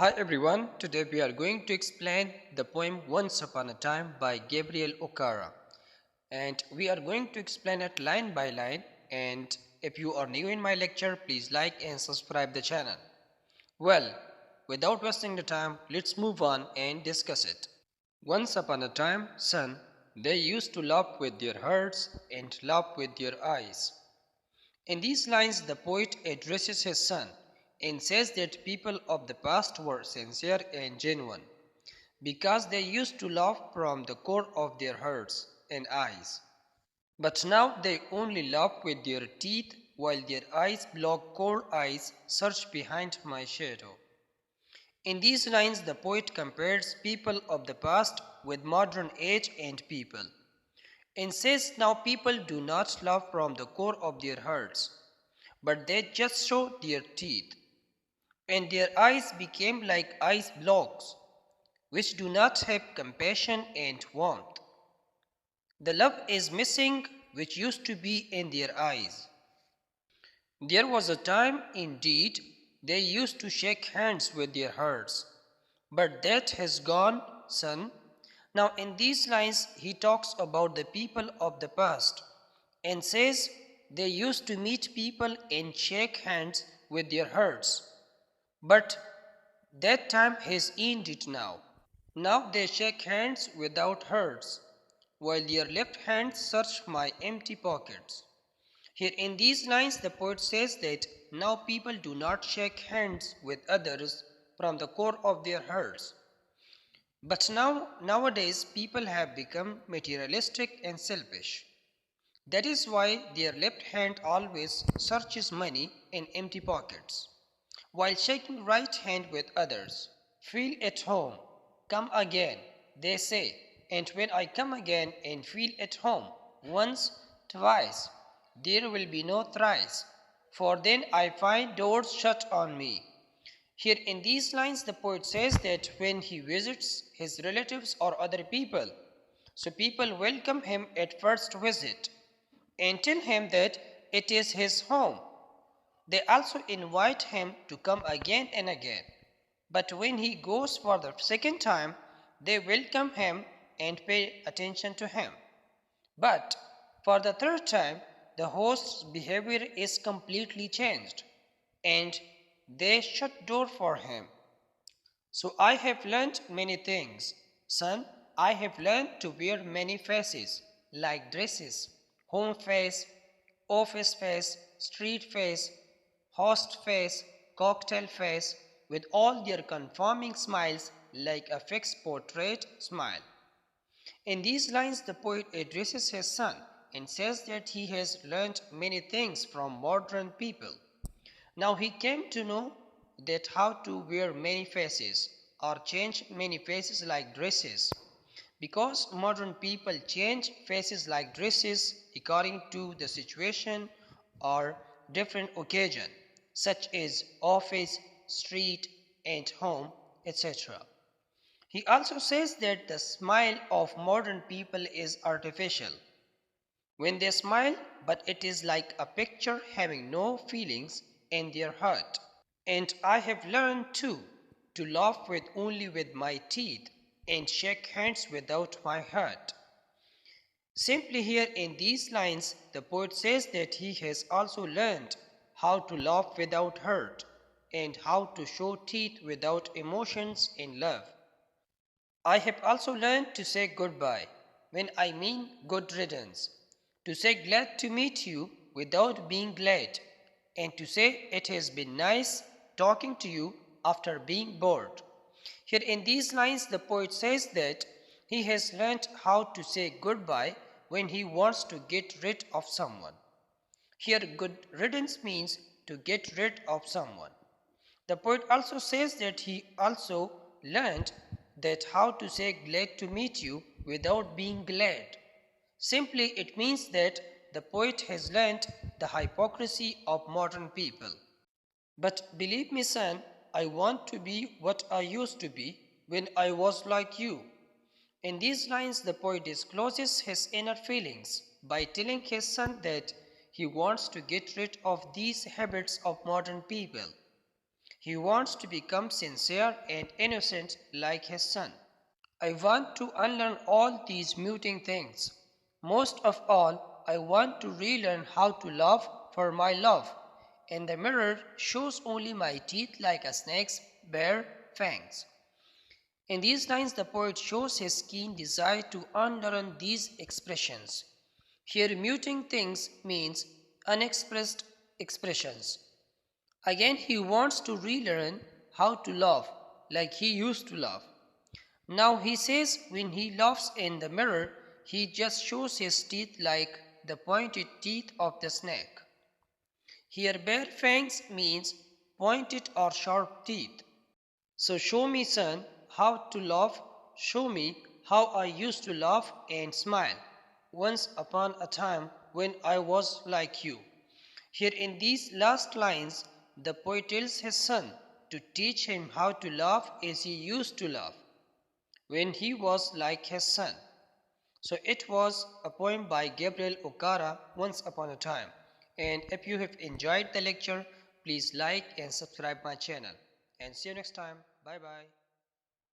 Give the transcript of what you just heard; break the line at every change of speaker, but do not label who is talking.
Hi everyone, today we are going to explain the poem Once Upon a Time by Gabriel Okara, and we are going to explain it line by line. And if you are new in my lecture, please like and subscribe the channel. Well, without wasting the time, let's move on and discuss it. Once upon a time, son, they used to laugh with their hearts and laugh with their eyes. In these lines, the poet addresses his son and says that people of the past were sincere and genuine because they used to laugh from the core of their hearts and eyes. But now they only laugh with their teeth while their eyes block cold eyes search behind my shadow. In these lines, the poet compares people of the past with modern age and people and says now people do not laugh from the core of their hearts, but they just show their teeth, and their eyes became like ice blocks, which do not have compassion and warmth. The love is missing which used to be in their eyes. There was a time, indeed, they used to shake hands with their hearts, but that has gone, son. Now, in these lines, he talks about the people of the past and says they used to meet people and shake hands with their hearts, but that time has ended now. Now they shake hands without hearts, while their left hands search my empty pockets. Here in these lines, the poet says that now people do not shake hands with others from the core of their hearts. But nowadays, people have become materialistic and selfish. That is why their left hand always searches money in empty pockets, while shaking right hand with others. Feel at home, come again, they say, and when I come again and feel at home, once, twice, there will be no thrice, for then I find doors shut on me. Here in these lines, the poet says that when he visits his relatives or other people, so people welcome him at first visit and tell him that it is his home. They also invite him to come again and again. But when he goes for the second time, they welcome him and pay attention to him. But for the third time, the host's behavior is completely changed and they shut door for him. So I have learned many things. Son, I have learned to wear many faces, like dresses, home face, office face, street face, host face, cocktail face, with all their conforming smiles like a fixed portrait smile. In these lines, the poet addresses his son and says that he has learned many things from modern people. Now he came to know that how to wear many faces or change many faces like dresses, because modern people change faces like dresses according to the situation or different occasion, such as office, street, and home, etc. He also says that the smile of modern people is artificial. When they smile, but it is like a picture having no feelings in their heart. And I have learned too to laugh with only with my teeth and shake hands without my heart. Simply here in these lines, the poet says that he has also learned how to laugh without hurt and how to show teeth without emotions in love. I have also learned to say goodbye when I mean good riddance, to say glad to meet you without being glad, and to say it has been nice talking to you after being bored. Here in these lines, the poet says that he has learned how to say goodbye when he wants to get rid of someone. Here, good riddance means to get rid of someone. The poet also says that he also learned that how to say glad to meet you without being glad. Simply it means that the poet has learned the hypocrisy of modern people. But believe me, son, I want to be what I used to be when I was like you. In these lines, the poet discloses his inner feelings by telling his son that he wants to get rid of these habits of modern people. He wants to become sincere and innocent like his son. I want to unlearn all these muting things. Most of all, I want to relearn how to love for my love. And the mirror shows only my teeth like a snake's bare fangs. In these lines, the poet shows his keen desire to unlearn these expressions. Here, muting things means unexpressed expressions. Again, he wants to relearn how to love like he used to love. Now he says when he laughs in the mirror, he just shows his teeth like the pointed teeth of the snake. Here, bare fangs means pointed or sharp teeth. So, show me, son, how to laugh. Show me how I used to laugh and smile once upon a time when I was like you. Here, in these last lines, the poet tells his son to teach him how to laugh as he used to laugh when he was like his son. So it was a poem by Gabriel Okara, Once Upon a Time. And if you have enjoyed the lecture, please like and subscribe my channel. And see you next time. Bye bye.